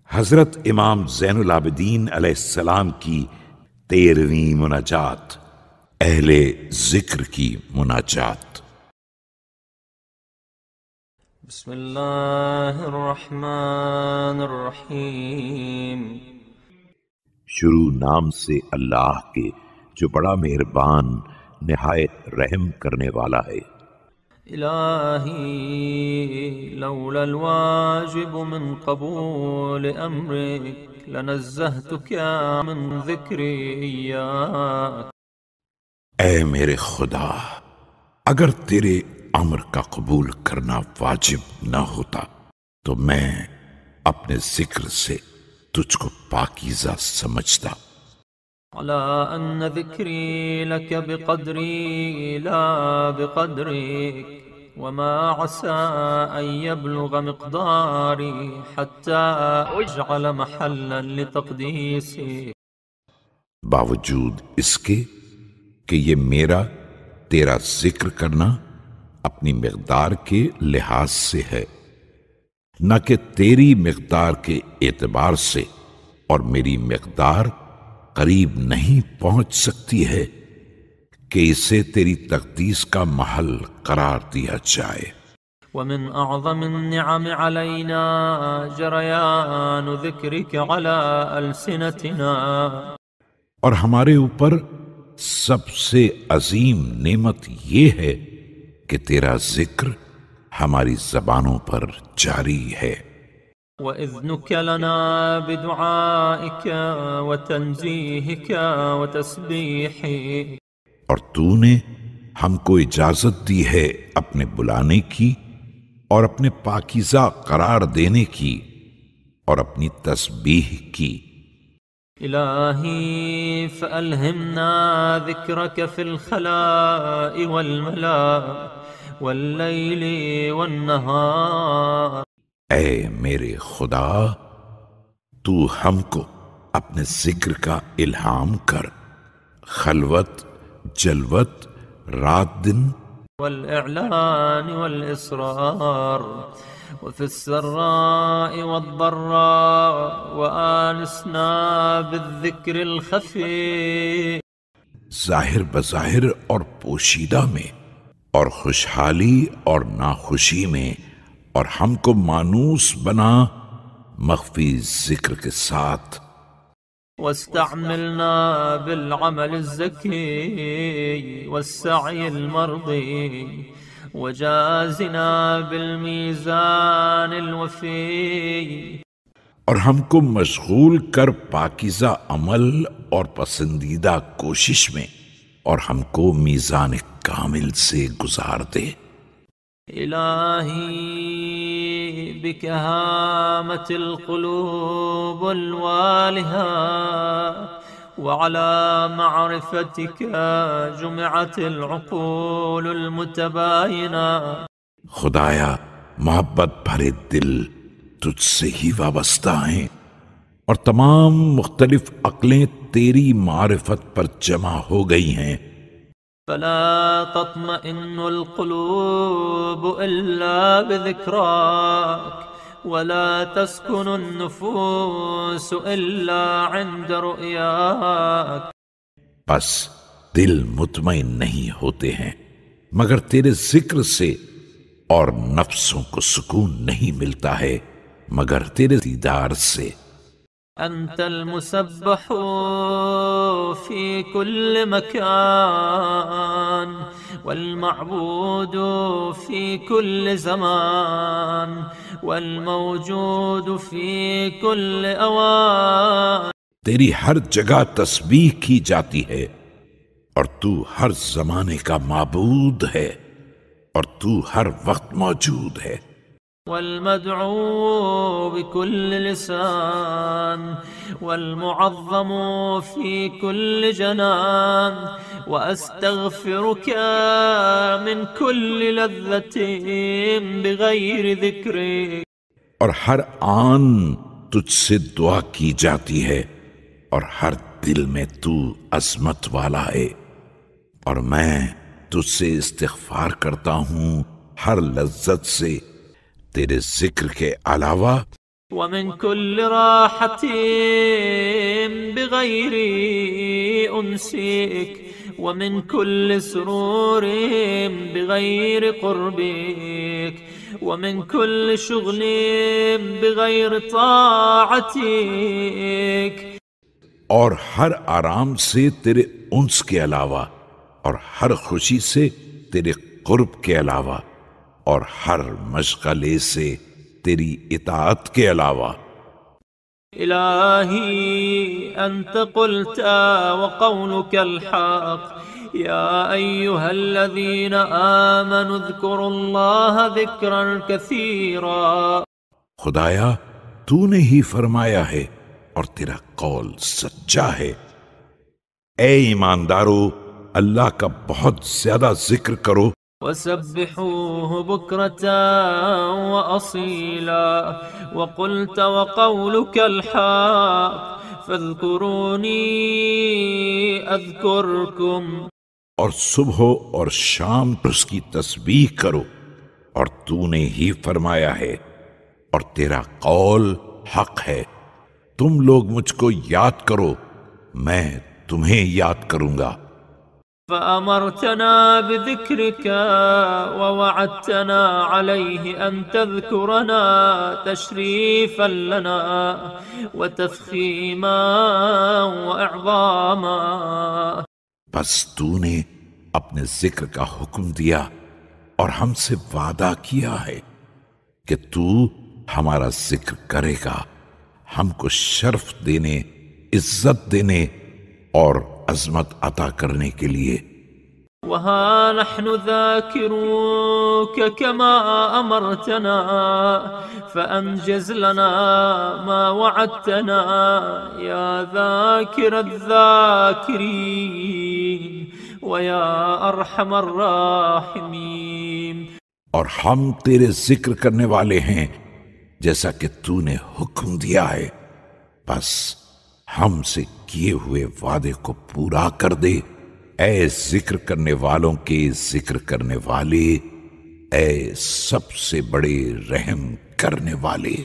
حضرت امام زین العابدین علیہ السلام کی 13ویں مناجات، اہل ذکر کی مناجات۔ بسم اللہ الرحمن الرحیم۔ شروع نام سے اللہ کے جو بڑا مہربان نہایت رحم کرنے والا ہے۔ الہی لولا الواجب من قبول امرک لنزہتک من ذکری ایاک۔ اے میرے خدا، اگر تیرے امر کا قبول کرنا واجب نہ ہوتا تو میں اپنے ذکر سے تجھ کو پاکیزہ سمجھتا۔ على أن ذكري لك بقدري لا بقدرك، وما عسى أن يبلغ مقداري حتى أجعل محلا لتقديسك۔ باوجود اس کے کہ یہ میرا تیرا ذکر کرنا اپنی مقدار کے لحاظ سے ہے، نہ کہ تیری مقدار کے اعتبار سے، اور میری مقدار قریب نہیں پہنچ سکتی ہے کہ اسے تیری تقدیس کا محل قرار دیا جائے۔ ومن أعظم النعم علينا جريان ذكرك على ألسنتنا۔ اور ہمارے اوپر سب سے عظیم نعمت یہ ہے کہ تیرا ذکر ہماری زبانوں پر جاری ہے۔ وَإِذْنُكَ لَنَا بِدُعَائِكَ وَتَنزِيهِكَ وَتَسْبِيحِكَ۔ اور تو نے ہم کو اجازت دی ہے اپنے بلانے کی اور اپنے پاکیزہ قرار دینے کی اور اپنی تسبیح کی۔ الہی فَأَلْهِمْنَا ذِكْرَكَ فِي الْخَلَاءِ وَالْمَلَاءِ وَاللَّيْلِ وَالنَّهَارِ۔ اے میرے خدا، تو ہم کو اپنے ذکر کا الہام کر، خلوت جلوت رات دن، والإعلان والإصرار، وفي السراء والضراء، وآنسنا بالذكر الخفي۔ ظاہر بظاہر اور پوشیدہ میں، اور خوشحالی اور ناخوشی میں، اور ہم کو مانوس بنا مخفی ذکر کے ساتھ۔ واستعملنا بالعمل الزكي والسعي المرضي، وجازنا بالميزان الوفي۔ اور ہم کو مشغول کر پاکیزہ عمل اور پسندیدہ کوشش میں، اور ہم کو میزان کامل سے گزار دے۔ الہی بك هامت القلوب الوالها، وعلى معرفتك جمعت العقول المتباينة۔ خدایا محبت بھرے دل تجھ سے ہی وابستہ ہیں، اور تمام مختلف عقلیں تیری معرفت پر جمع ہو گئی ہیں۔ فلا تطمئن القلوب إلا بذكراك، ولا تسكن النفوس إلا عند رؤياك۔ بس دل مطمئن نہیں ہوتے ہیں مگر تیرے ذکر سے، اور نفسوں کو سکون نہیں ملتا ہے مگر تیرے دیدار سے۔ أنت المسبح في كل مكان، والمعبود في كل زمان، والموجود في كل أوان۔ تیری ہر جگہ تسبیح کی جاتی ہے، اور تو ہر زمانے کا معبود ہے، اور تو ہر وقت موجود ہے۔ والمدعو بكل لسان، والمعظم في كل جنان، وأستغفرك من كل لذة بغير ذكرك۔ اور ہر آن تجھ سے دعا کی جاتی ہے، اور ہر دل میں تو عظمت والا ہے، اور میں تجھ سے استغفار کرتا ہوں ہر لذت سے تیرے ذکر کے علاوہ ومن كل راحة بغير أنسك ومن كل سرور بغير قربك ومن كل شغل بغير طاعتك اور ہر آرام سے تیرے انس کے علاوہ، اور ہر خوشی سے تیرے قرب کے علاوہ، اور ہر مشغلے سے تیری اطاعت کے علاوہ۔ إلهي أنت قلت وقولك الحق يا أيها الذين آمنوا اذكروا الله ذكرا كثيرا۔ خدایا تو نے ہی فرمایا ہے اور تیرا قول سچا ہے۔ اے ایماندارو، اللہ کا بہت زیادہ ذکر کرو، وسبحوه بكرة وأصيلا وقلت وقولك الحق فاذكروني أذكركم۔ اور صبح اور شام اس کی تسبیح کرو، اور تو نے ہی فرمایا ہے اور تیرا قول حق ہے، تم لوگ مجھ کو یاد کرو، میں تمہیں یاد کروں گا۔ فأمرتنا بذكرك ووعدتنا عليه أن تذكرنا تشريفا لنا وتفخيما وإعظاما۔ بس تو نے اپنے ذکر کا حکم دیا اور ہم سے وعدہ کیا ہے کہ تو ہمارا ذکر کرے گا، ہم کو شرف دینے، عزت دینے اور عظمت عطا کرنے کے لیے۔ وها نحن ذاكروك كما أمرتنا فأنجز لنا ما وعدتنا يا ذاكر الذاكرين ويا أرحم الراحمين۔ اور ہم تیرے ذکر کرنے والے ہیں جیسا کہ تو نے حکم دیا ہے، بس ہم سے کیے ہوئے وعدے کو پورا کر دے، اے ذکر کرنے والوں کے ذکر کرنے والے، اے سب سے بڑے رحم کرنے والے۔